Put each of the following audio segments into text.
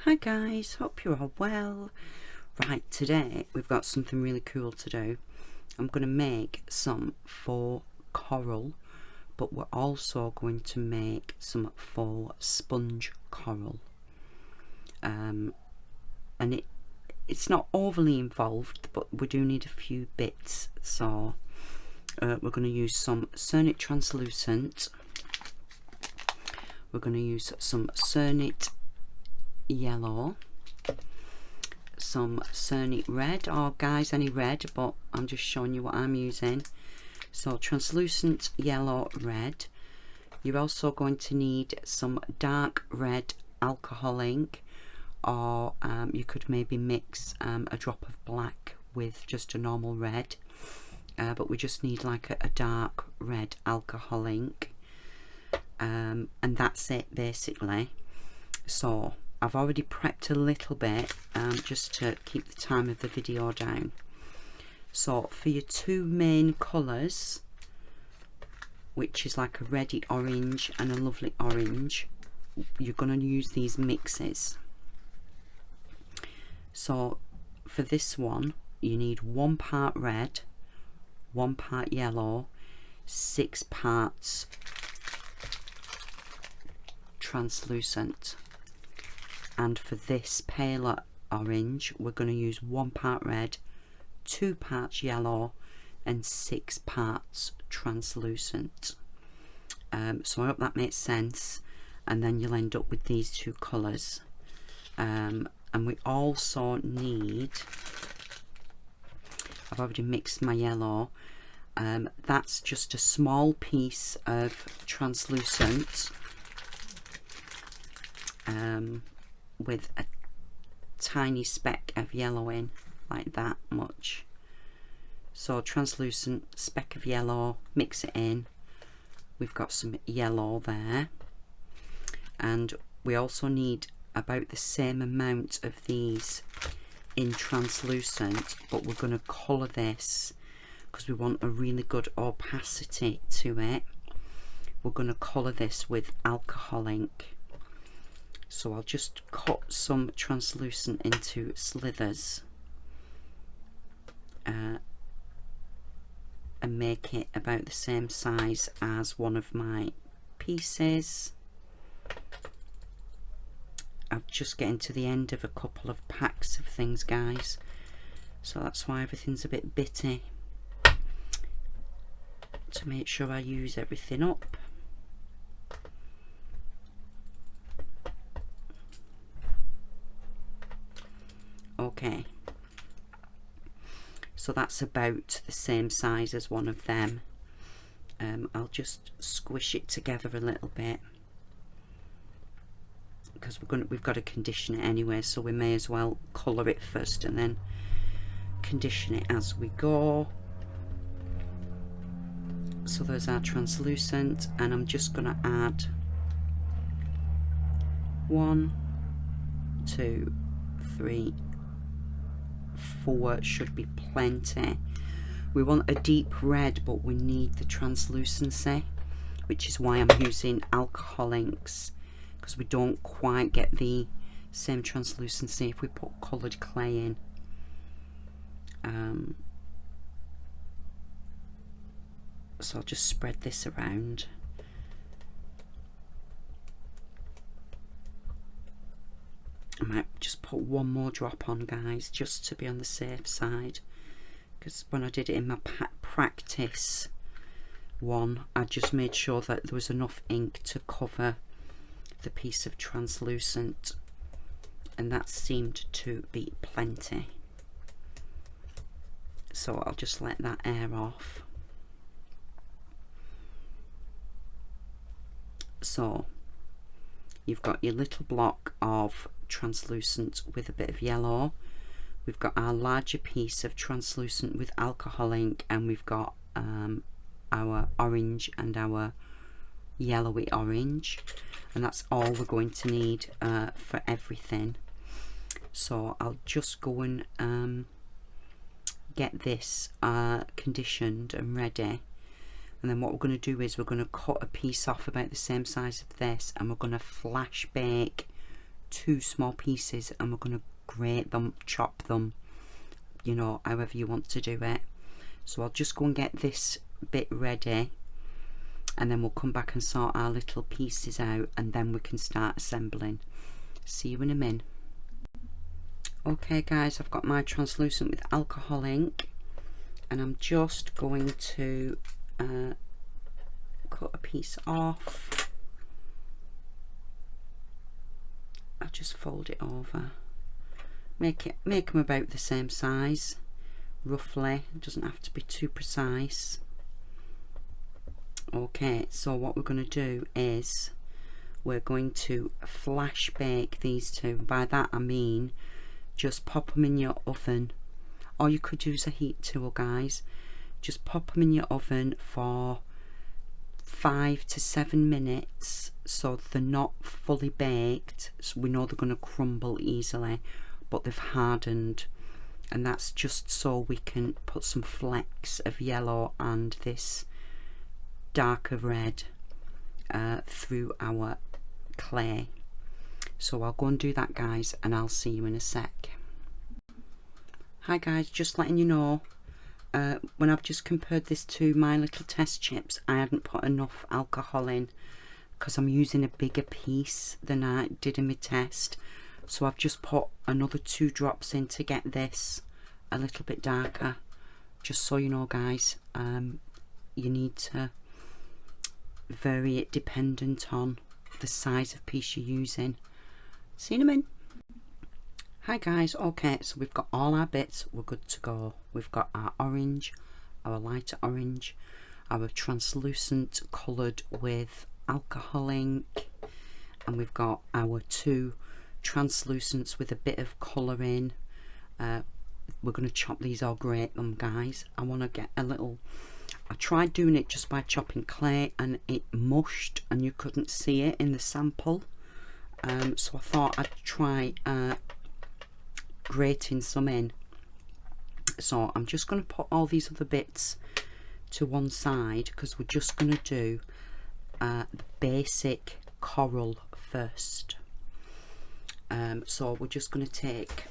Hi guys, hope you're all well. Right, today we've got something really cool to do. I'm going to make some faux coral, but we're also going to make some faux sponge coral. And it's not overly involved, but we do need a few bits. So we're going to use some Cernit Translucent. We're going to use some Cernit Yellow, some Cernit Red, or guys, any red, but I'm just showing you what I'm using. So translucent yellow, red. You're also going to need some dark red alcohol ink, or you could maybe mix a drop of black with just a normal red, but we just need like a dark red alcohol ink, and that's it basically. So I've already prepped a little bit just to keep the time of the video down. So for your two main colours, which is like a reddy orange and a lovely orange, you're going to use these mixes. So for this one you need 1 part red, 1 part yellow, 6 parts translucent. And for this paler orange we're going to use 1 part red, 2 parts yellow and 6 parts translucent. So I hope that makes sense, and then you'll end up with these two colours. And we also need, I've already mixed my yellow, that's just a small piece of translucent with a tiny speck of yellow in, like that much. So translucent, speck of yellow, mix it in. We've got some yellow there, and we also need about the same amount of these in translucent, but we're going to colour this because we want a really good opacity to it. We're going to colour this with alcohol ink. So I'll just cut some translucent into slithers and make it about the same size as one of my pieces. I'm just getting to the end of a couple of packs of things, guys, so that's why everything's a bit bitty, to make sure I use everything up. Okay, so that's about the same size as one of them. I'll just squish it together a little bit because we've got to condition it anyway, so we may as well colour it first and then condition it as we go. So there's our translucent, and I'm just going to add 1, 2, 3, 4 should be plenty. We want a deep red, but we need the translucency, which is why I'm using alcohol inks, because we don't quite get the same translucency if we put coloured clay in. So I'll just spread this around. I might just put one more drop on, guys, just to be on the safe side, because when I did it in my practice one, I just made sure that there was enough ink to cover the piece of translucent, and that seemed to be plenty. So I'll just let that air off. So you've got your little block of translucent with a bit of yellow, we've got our larger piece of translucent with alcohol ink, and we've got our orange and our yellowy orange, and that's all we're going to need for everything. So I'll just go and get this conditioned and ready, and then what we're going to do is we're going to cut a piece off about the same size of this, and we're going to flash bake two small pieces, and we're going to grate them, chop them, you know, however you want to do it. So I'll just go and get this bit ready, and then we'll come back and sort our little pieces out, and then we can start assembling. See you in a minute. Okay guys, I've got my translucent with alcohol ink, and I'm just going to cut a piece off. I'll just fold it over, make them about the same size roughly. It doesn't have to be too precise. Okay, so what we're going to do is we're going to flash bake these two. By that I mean just pop them in your oven, or you could use a heat tool, guys. Just pop them in your oven for 5 to 7 minutes, so they're not fully baked. So we know they're going to crumble easily, but they've hardened, and that's just so we can put some flecks of yellow and this darker red through our clay. So I'll go and do that, guys, and I'll see you in a sec. Hi guys, just letting you know, when I've just compared this to my little test chips, I hadn't put enough alcohol in because I'm using a bigger piece than I did in my test. So I've just put another 2 drops in to get this a little bit darker. Just so you know, guys, you need to vary it dependent on the size of piece you're using. See you in a minute. Hi guys, okay, so we've got all our bits, we're good to go. We've got our orange, our lighter orange, our translucent coloured with alcohol ink, and we've got our 2 translucents with a bit of colour in. We're going to chop these or grate them, guys. I want to get a little, I tried doing it just by chopping clay and it mushed and you couldn't see it in the sample, so I thought I'd try grating some in. So I'm just going to put all these other bits to one side because we're just going to do the basic coral first. So we're just going to take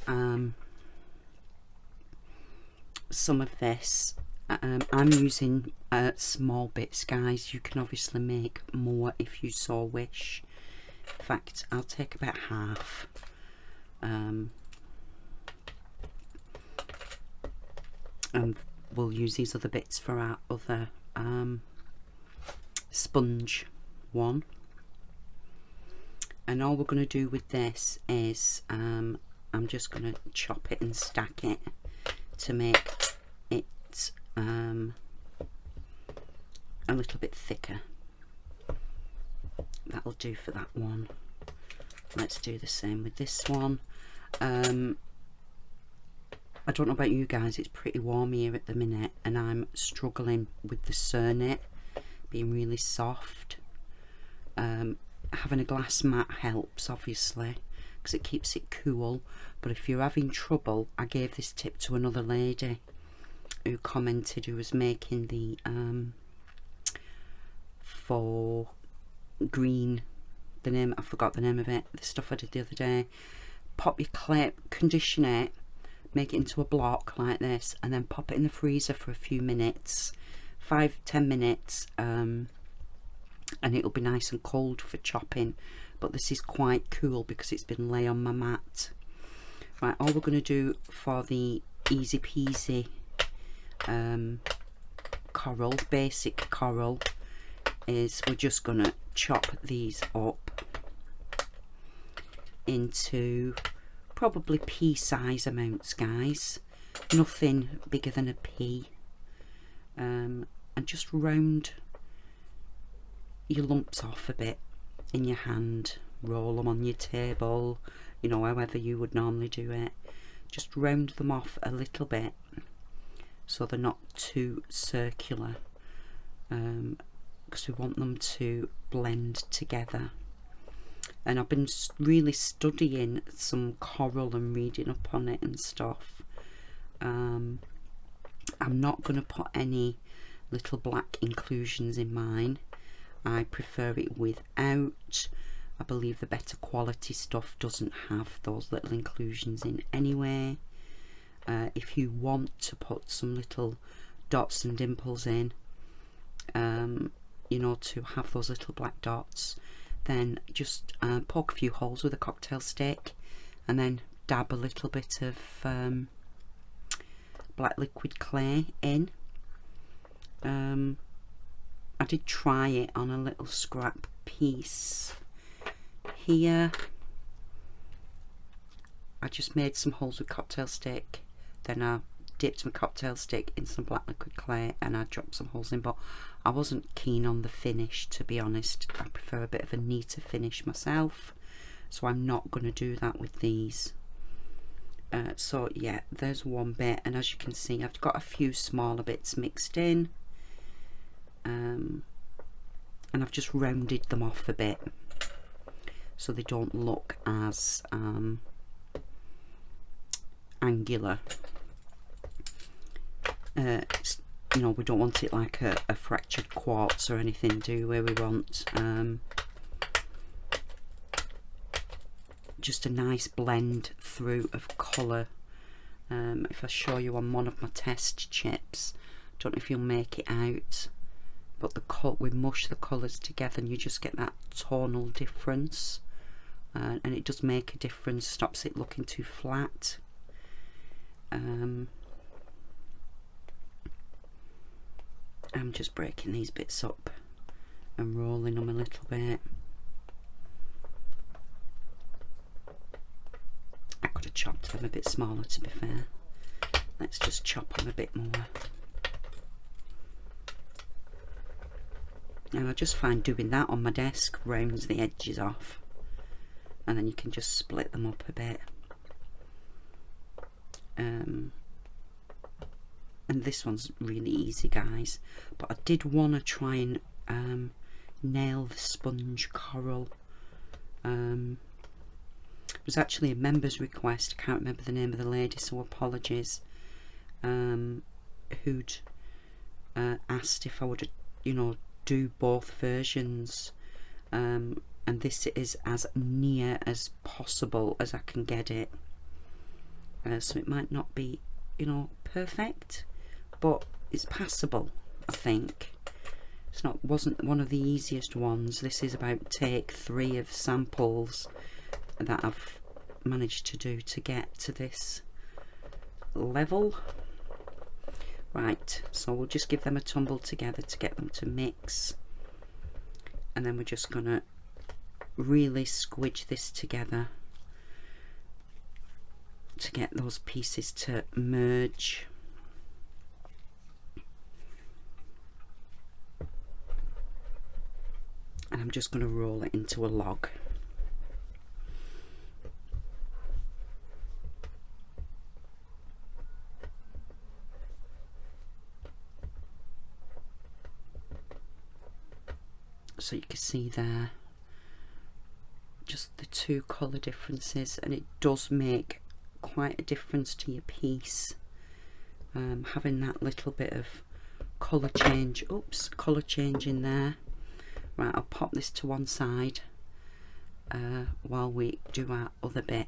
some of this. I'm using small bits, guys. You can obviously make more if you so wish. In fact, I'll take about half. And we'll use these other bits for our other sponge one. And all we're going to do with this is I'm just going to chop it and stack it to make it a little bit thicker. That'll do for that one. Let's do the same with this one. I don't know about you guys, it's pretty warm here at the minute and I'm struggling with the Cernit being really soft. Having a glass mat helps, obviously, because it keeps it cool, but if you're having trouble, I gave this tip to another lady who commented, who was making the faux green, the name, I forgot the name of it, the stuff I did the other day. Pop your clay, condition it, make it into a block like this, and then pop it in the freezer for a few minutes, 5-10 minutes, and it'll be nice and cold for chopping. But this is quite cool because it's been lay on my mat. Right, all we're going to do for the easy peasy coral, basic coral, is we're just going to chop these up into probably pea size amounts, guys, nothing bigger than a pea, and just round your lumps off a bit in your hand, roll them on your table, you know, however you would normally do it. Just round them off a little bit so they're not too circular, because we want them to blend together. And I've been really studying some coral and reading up on it and stuff. I'm not going to put any little black inclusions in mine. I prefer it without. I believe the better quality stuff doesn't have those little inclusions in anyway. If you want to put some little dots and dimples in, you know, to have those little black dots, then just poke a few holes with a cocktail stick and then dab a little bit of black liquid clay in. I did try it on a little scrap piece here. I just made some holes with cocktail stick, then I dipped my cocktail stick in some black liquid clay and I dropped some holes in, but I wasn't keen on the finish, to be honest. I prefer a bit of a neater finish myself, so I'm not going to do that with these. So yeah, there's one bit, and as you can see I've got a few smaller bits mixed in, and I've just rounded them off a bit so they don't look as angular. You know, we don't want it like a fractured quartz or anything, do we? We want just a nice blend through of colour. If I show you on one of my test chips, don't know if you'll make it out, but we mush the colours together and you just get that tonal difference, and it does make a difference, stops it looking too flat. I'm just breaking these bits up and rolling them a little bit. I could have chopped them a bit smaller, to be fair. Let's just chop them a bit more. And I just find doing that on my desk rounds the edges off, and then you can just split them up a bit. And this one's really easy, guys, but I did want to try and nail the sponge coral. It was actually a member's request. I can't remember the name of the lady, so apologies, who'd asked if I would, you know, do both versions, and this is as near as possible as I can get it. So it might not be, you know, perfect, but it's passable, I think. Wasn't one of the easiest ones. This is about take 3 of samples that I've managed to do to get to this level. Right, so we'll just give them a tumble together to get them to mix, and then we're just gonna really squidge this together to get those pieces to merge. And I'm just going to roll it into a log. So you can see there just the 2 colour differences, and it does make quite a difference to your piece, having that little bit of colour change. Colour change in there. Right, I'll pop this to one side while we do our other bit.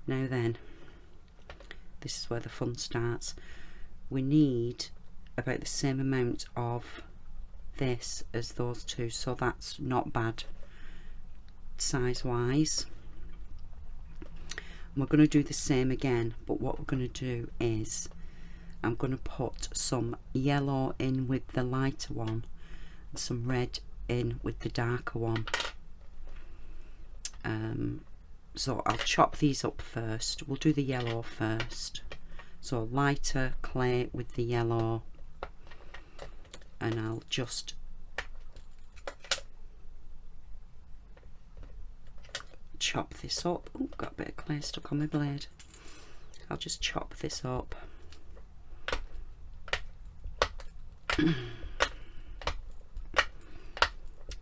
Now then, this is where the fun starts. We need about the same amount of this as those 2, so that's not bad size wise. And we're going to do the same again, but what we're going to do is I'm going to put some yellow in with the lighter one, some red in with the darker one. So I'll chop these up first. We'll do the yellow first. So lighter clay with the yellow, and I'll just chop this up. Oh, got a bit of clay stuck on my blade. I'll just chop this up.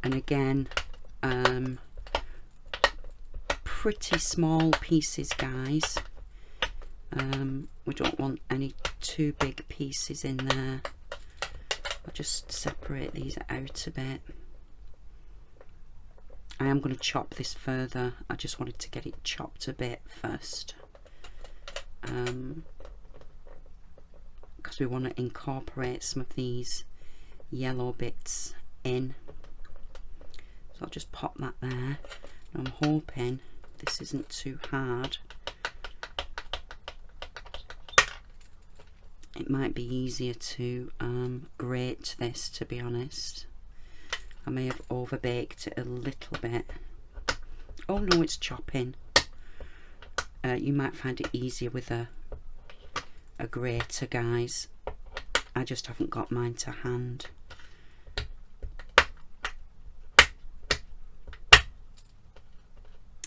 And again, pretty small pieces, guys. We don't want any too big pieces in there. I'll just separate these out a bit. I am going to chop this further. I just wanted to get it chopped a bit first, because we want to incorporate some of these yellow bits in. So I'll just pop that there. And I'm hoping this isn't too hard. It might be easier to grate this, to be honest. I may have overbaked it a little bit. Oh no, it's chopping. You might find it easier with a grater, guys. I just haven't got mine to hand.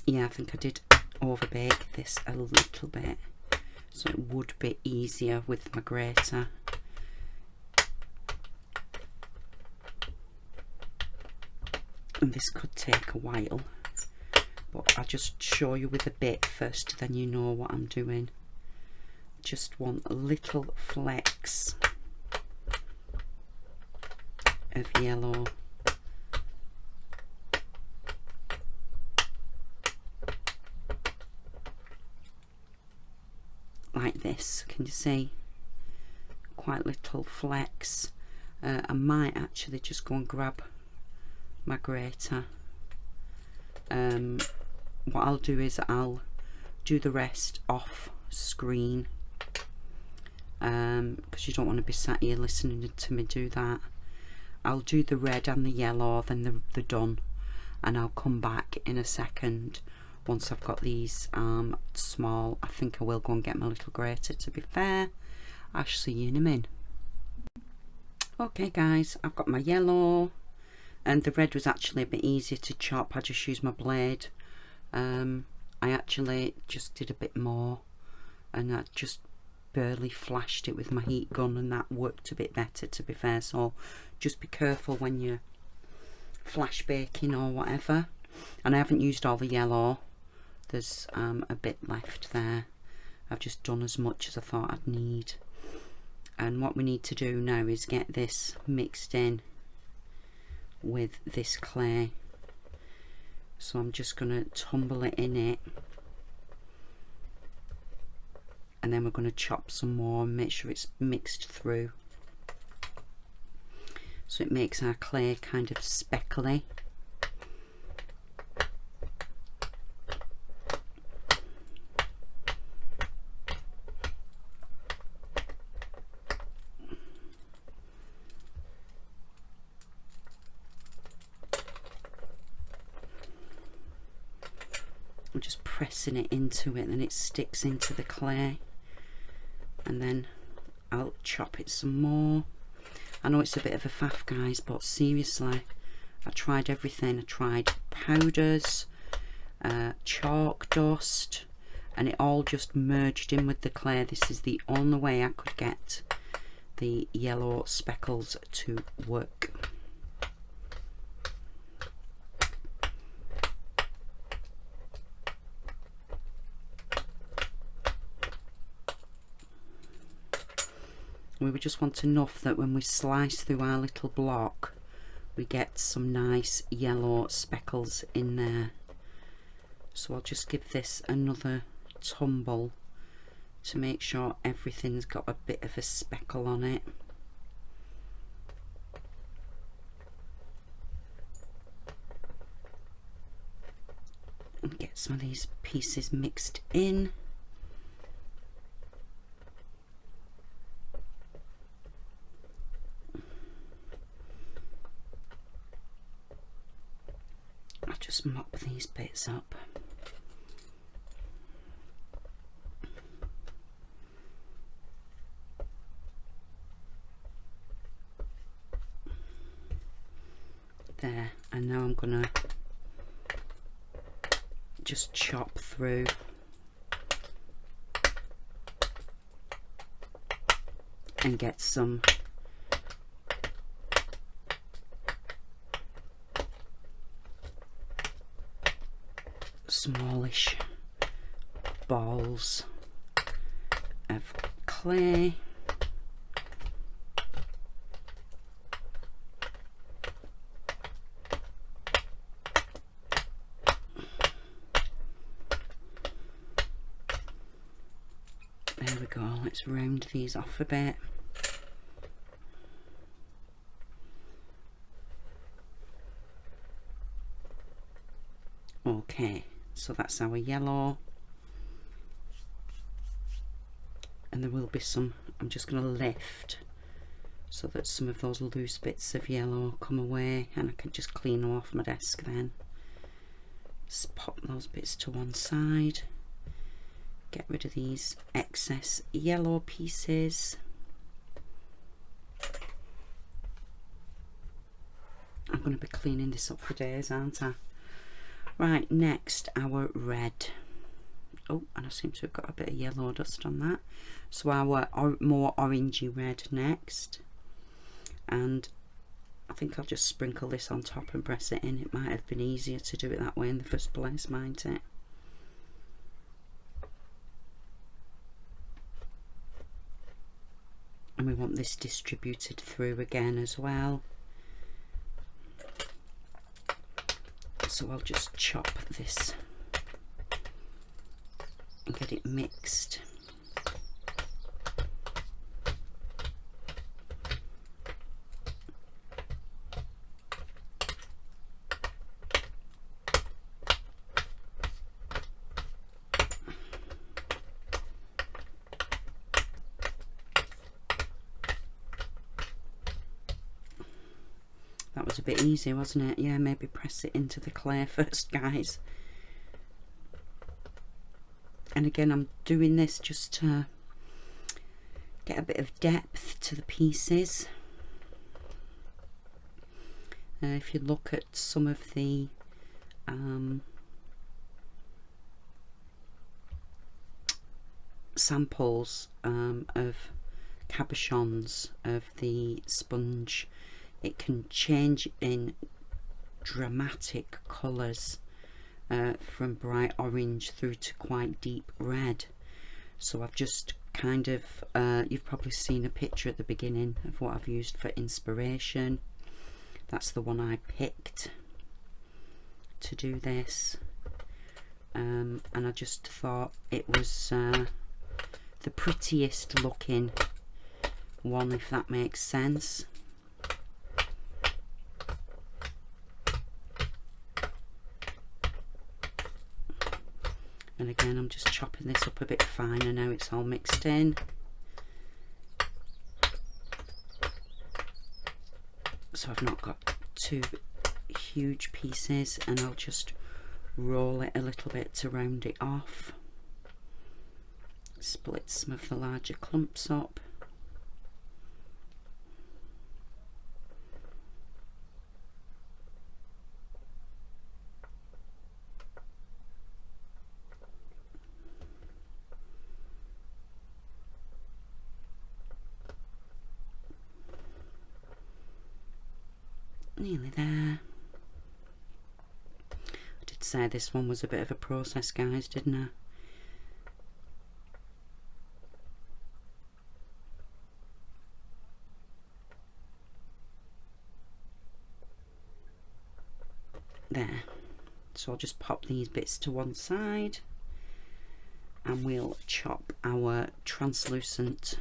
Yeah, I think I did overbake this a little bit, so it would be easier with my grater. And this could take a while, but I'll just show you with a bit first, then you know what I'm doing. Just want little flecks of yellow. Like this, can you see? Quite little flecks. I might actually just go and grab my grater. What I'll do is I'll do the rest off screen, because you don't want to be sat here listening to me do that. I'll do the red and the yellow, then the done, and I'll come back in a second once I've got these small. I think I will go and get my little grater, to be fair. I'll see you in a minute. Okay guys, I've got my yellow, and the red was actually a bit easier to chop. I just used my blade. I actually just did a bit more, and I just barely flashed it with my heat gun, and that worked a bit better, to be fair. So just be careful when you're flash baking or whatever. And I haven't used all the yellow. There's a bit left there. I've just done as much as I thought I'd need. And what we need to do now is get this mixed in with this clay. So I'm just going to tumble it in it, and then we're going to chop some more and make sure it's mixed through, so it makes our clay kind of speckly. I'm just pressing it into it, and it sticks into the clay, and then I'll chop it some more. I know it's a bit of a faff, guys, but seriously, I tried everything. I tried powders, chalk dust, and it all just merged in with the clay. This is the only way I could get the yellow speckles to work. We would just want enough that when we slice through our little block, we get some nice yellow speckles in there. So I'll just give this another tumble to make sure everything's got a bit of a speckle on it. And get some of these pieces mixed in. Just mop these bits up. There, and now I'm gonna just chop through and get some smallish balls of clay. we go, let's round these off a bit. Okay, so that's our yellow, and there will be some, I'm just going to lift so that some of those loose bits of yellow come away, and I can just clean them off my desk then. Just pop those bits to one side, get rid of these excess yellow pieces. I'm going to be cleaning this up for days, aren't I? Right, next our red. Oh, and I seem to have got a bit of yellow dust on that. So our more orangey red next. And I think I'll just sprinkle this on top and press it in. It might have been easier to do it that way in the first place, mightn't it? And we want this distributed through again as well. So I'll just chop this and get it mixed. That was a bit easy, wasn't it? Yeah, maybe press it into the clay first, guys. And again, I'm doing this just to get a bit of depth to the pieces. If you look at some of the samples of cabochons of the sponge, it can change in dramatic colours, from bright orange through to quite deep red. So I've just kind of, you've probably seen a picture at the beginning of what I've used for inspiration. That's the one I picked to do this, and I just thought it was the prettiest looking one, if that makes sense. And again, I'm just chopping this up a bit finer now it's all mixed in. So I've not got two huge pieces, and I'll just roll it a little bit to round it off. Split some of the larger clumps up. Nearly there. I did say this one was a bit of a process, guys, didn't I? There. So I'll just pop these bits to one side, and we'll chop our translucent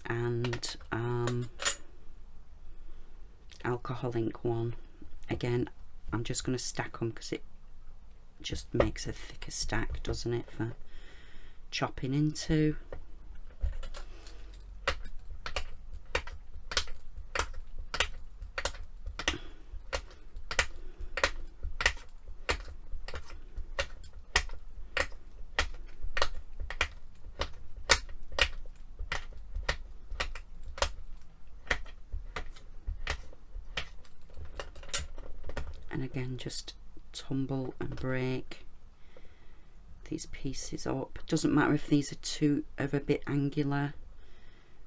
and alcohol ink one. Again, I'm just going to stack them because it just makes a thicker stack, doesn't it, for chopping into. And again, just tumble and break these pieces up. Doesn't matter if these are a bit angular,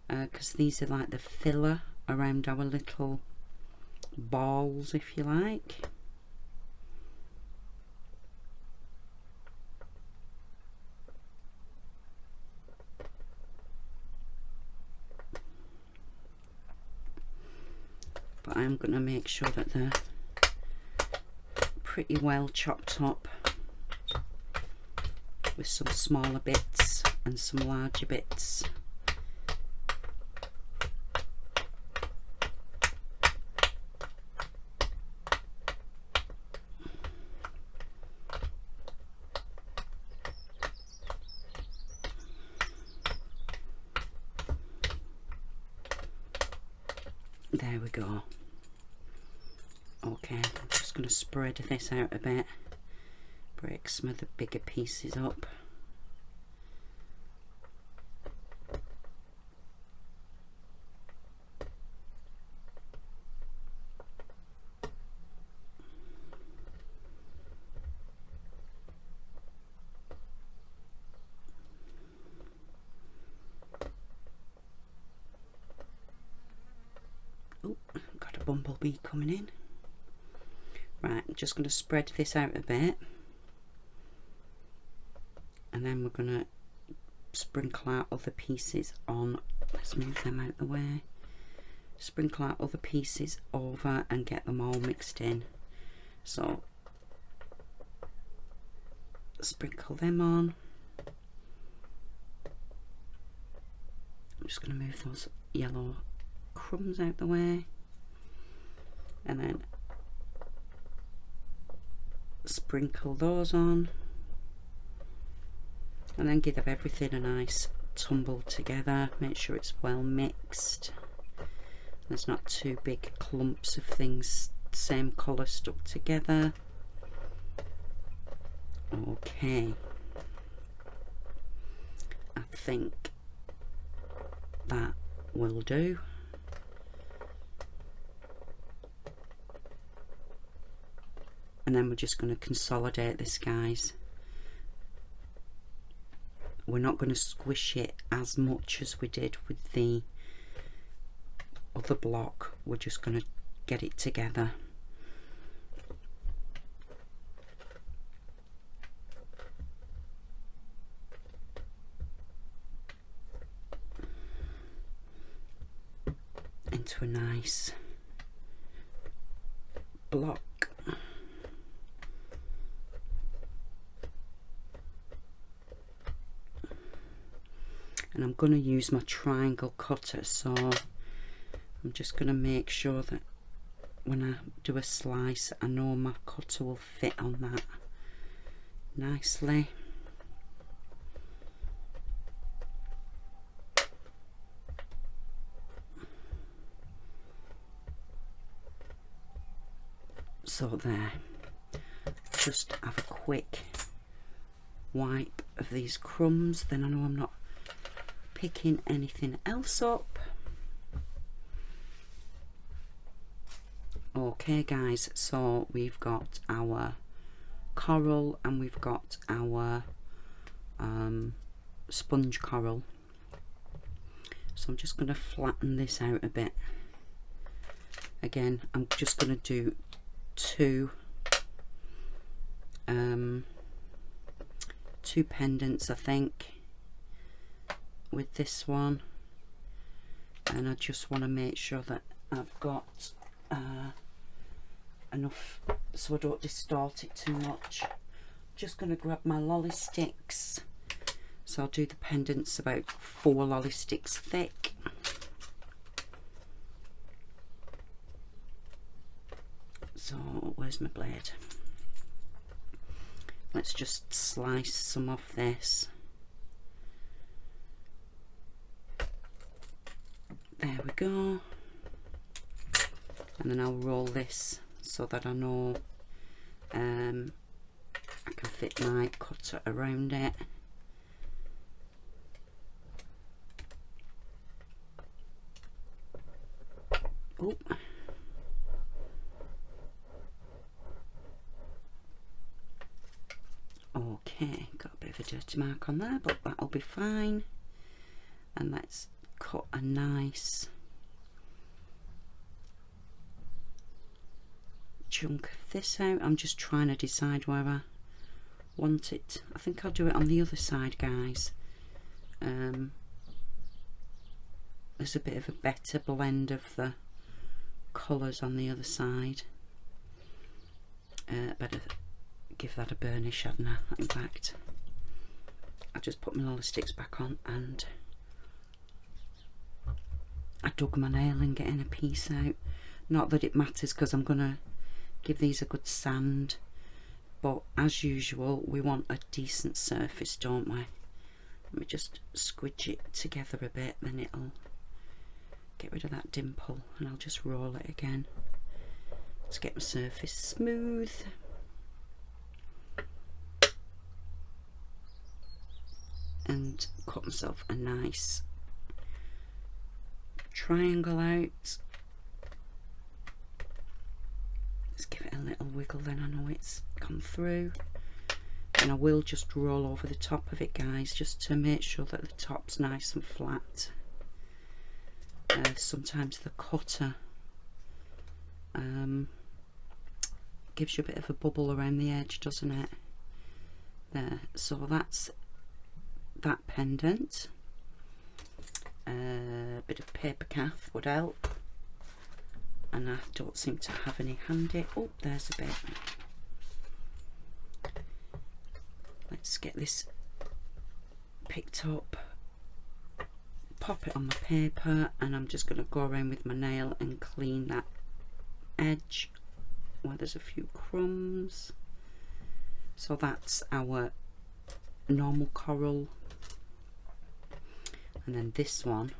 because these are like the filler around our little balls, if you like. But I'm going to make sure that they're pretty well chopped up with some smaller bits and some larger bits. There we go. Okay, I'm just going to spread this out a bit, break some of the bigger pieces up. Oh, got a bumblebee coming in. Right, I'm just going to spread this out a bit, and then we're going to sprinkle out other pieces on. Let's move them out of the way. Sprinkle out other pieces over and get them all mixed in. So sprinkle them on. I'm just going to move those yellow crumbs out the way, and then sprinkle those on, and then give everything a nice tumble together. Make sure it's well mixed. There's not too big clumps of things same colour stuck together. Okay, I think that will do. And then we're just going to consolidate this, guys. We're not going to squish it as much as we did with the other block. We're just going to get it together. Into a nice block. And I'm going to use my triangle cutter, so I'm just going to make sure that when I do a slice, I know my cutter will fit on that nicely. So there, just have a quick wipe of these crumbs, then I know I'm not picking anything else up. Okay guys, so we've got our coral and we've got our sponge coral. So I'm just going to flatten this out a bit. Again, I'm just going to do two pendants, I think, with this one, and I just want to make sure that I've got enough so I don't distort it too much. Just going to grab my lolly sticks, so I'll do the pendants about 4 lolly sticks thick. So where's my blade? Let's just slice some off this. There we go. And then I'll roll this so that I know I can fit my cutter around it. Oh. Okay, got a bit of a dirty mark on there, but that'll be fine. And let's cut a nice chunk of this out. I'm just trying to decide where I want it. I think I'll do it on the other side, guys. There's a bit of a better blend of the colours on the other side. Better give that a burnish, hadn't I? In fact, I just put my Lolly sticks back on, and I dug my nail in getting a piece out. Not that it matters, because I'm going to give these a good sand. But as usual, we want a decent surface, don't we? Let me just squidge it together a bit, then it'll get rid of that dimple, and I'll just roll it again to get my surface smooth. And cut myself a nice triangle out. Let's give it a little wiggle, then I know it's come through. And I will just roll over the top of it, guys, just to make sure that the top's nice and flat. Sometimes the cutter gives you a bit of a bubble around the edge, doesn't it? There, so that's that pendant. A bit of paper calf would help, and I don't seem to have any handy. Oh, there's a bit. Let's get this picked up, pop it on my paper, and I'm just going to go around with my nail and clean that edge where there's a few crumbs. So that's our normal coral, and then this one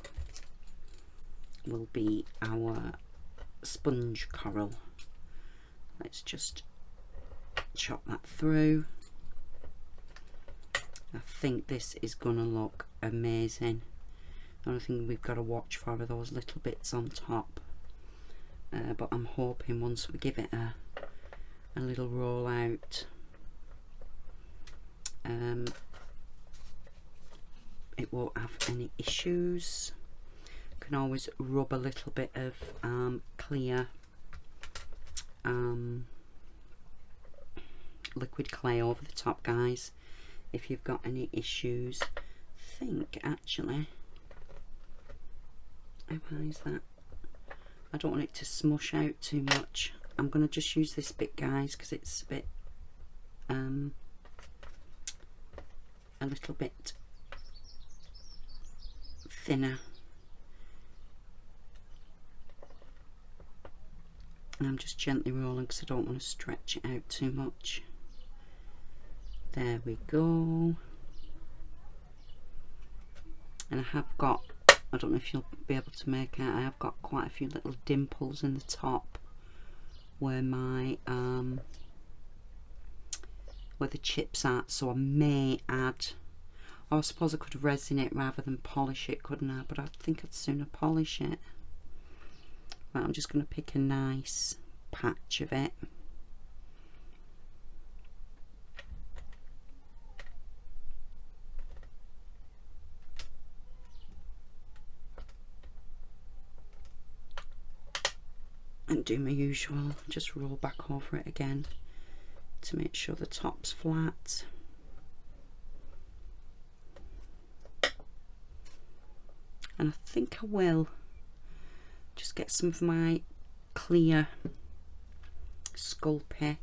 will be our sponge coral. Let's just chop that through. I think this is going to look amazing. The only thing we've got to watch for are those little bits on top, but I'm hoping once we give it a little roll out, it won't have any issues. Can always rub a little bit of clear liquid clay over the top, guys, if you've got any issues. I think actually, how high is that? I don't want it to smush out too much. I'm going to just use this bit, guys, because it's a bit a little bit thinner, and I'm just gently rolling because I don't want to stretch it out too much. There we go. And I have got, I don't know if you'll be able to make out, I have got quite a few little dimples in the top where my where the chips are, so I may add, oh, I suppose I could resin it rather than polish it, couldn't I? But I think I'd sooner polish it. Right, I'm just going to pick a nice patch of it. And do my usual, just roll back over it again to make sure the top's flat. And I think I will just get some of my clear Sculpey.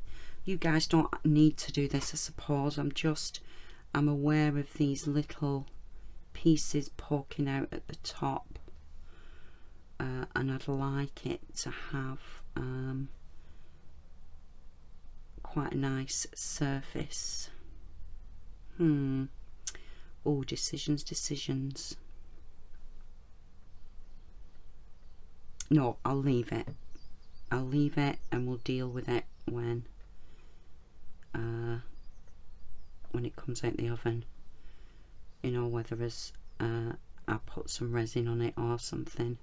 You guys don't need to do this, I suppose. I'm aware of these little pieces poking out at the top, and I'd like it to have quite a nice surface. Oh, decisions. No, I'll leave it and we'll deal with it when it comes out the oven, you know, whether as I put some resin on it or something.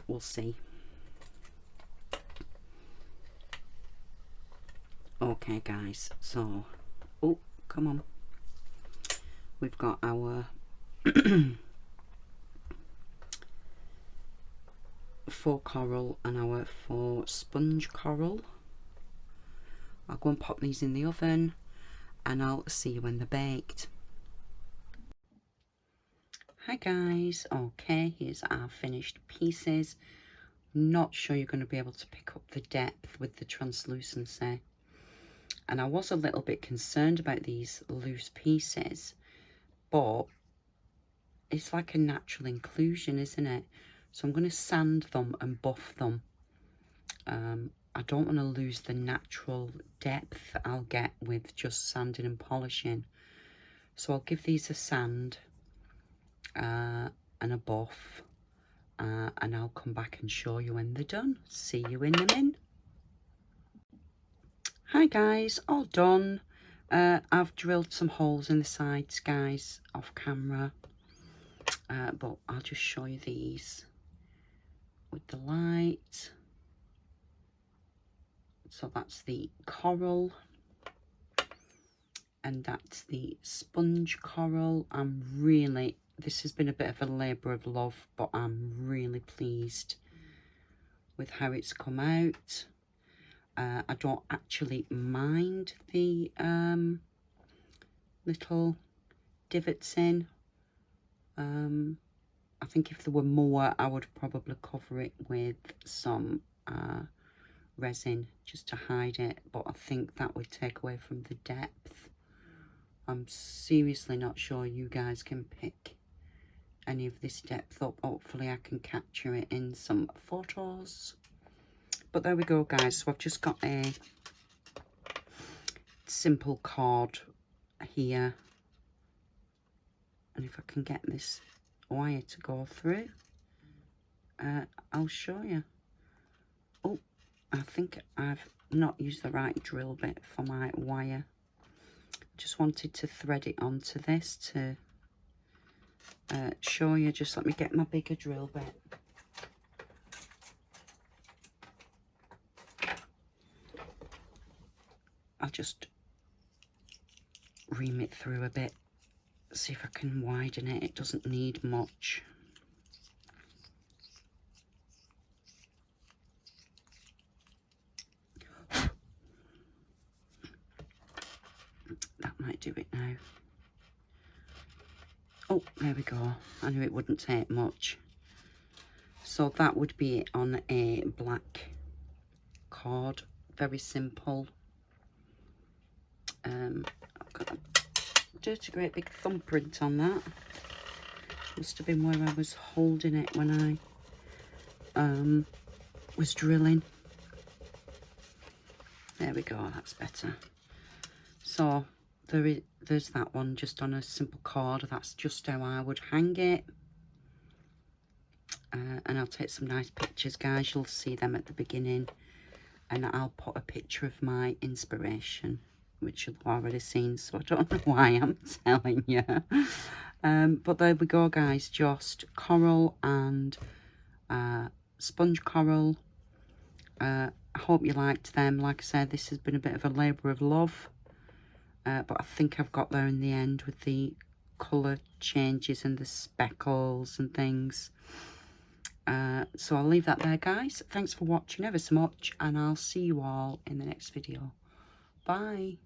We'll see. Okay guys, so oh, come on, we've got our faux coral and our faux sponge coral. I'll go and pop these in the oven and I'll see you when they're baked. Hi guys, okay, here's our finished pieces. Not sure you're going to be able to pick up the depth with the translucency. And I was a little bit concerned about these loose pieces, but it's like a natural inclusion, isn't it? So I'm going to sand them and buff them. I don't want to lose the natural depth I'll get with just sanding and polishing. So I'll give these a sand and a buff, and I'll come back and show you when they're done. See you in the min. Hi guys, all done. I've drilled some holes in the sides, guys, off camera, but I'll just show you these with the light. So that's the coral, and that's the sponge coral. This has been a bit of a labour of love, but I'm really pleased with how it's come out. I don't actually mind the little divots in. I think if there were more, I would probably cover it with some resin just to hide it, but I think that would take away from the depth. I'm seriously not sure you guys can pick any of this depth up. Hopefully I can capture it in some photos. But there we go, guys. So I've just got a simple cord here, and if I can get this wire to go through, I'll show you. Oh, I think I've not used the right drill bit for my wire. Just wanted to thread it onto this to show you. Just let me get my bigger drill bit. I'll just ream it through a bit, see if I can widen it. It doesn't need much. That might do it now. Oh, there we go. I knew it wouldn't take much. So that would be it on a black cord. Very simple. I've got a dirty great big thumbprint on that. Must have been where I was holding it when I was drilling. There we go, that's better. So there's that one just on a simple cord. That's just how I would hang it. And I'll take some nice pictures, guys. You'll see them at the beginning. And I'll put a picture of my inspiration, which you've already seen, so I don't know why I'm telling you. But there we go, guys. Just coral and sponge coral. I hope you liked them. Like I said, this has been a bit of a labour of love. But I think I've got there in the end with the colour changes and the speckles and things. So I'll leave that there, guys. Thanks for watching ever so much, and I'll see you all in the next video. Bye.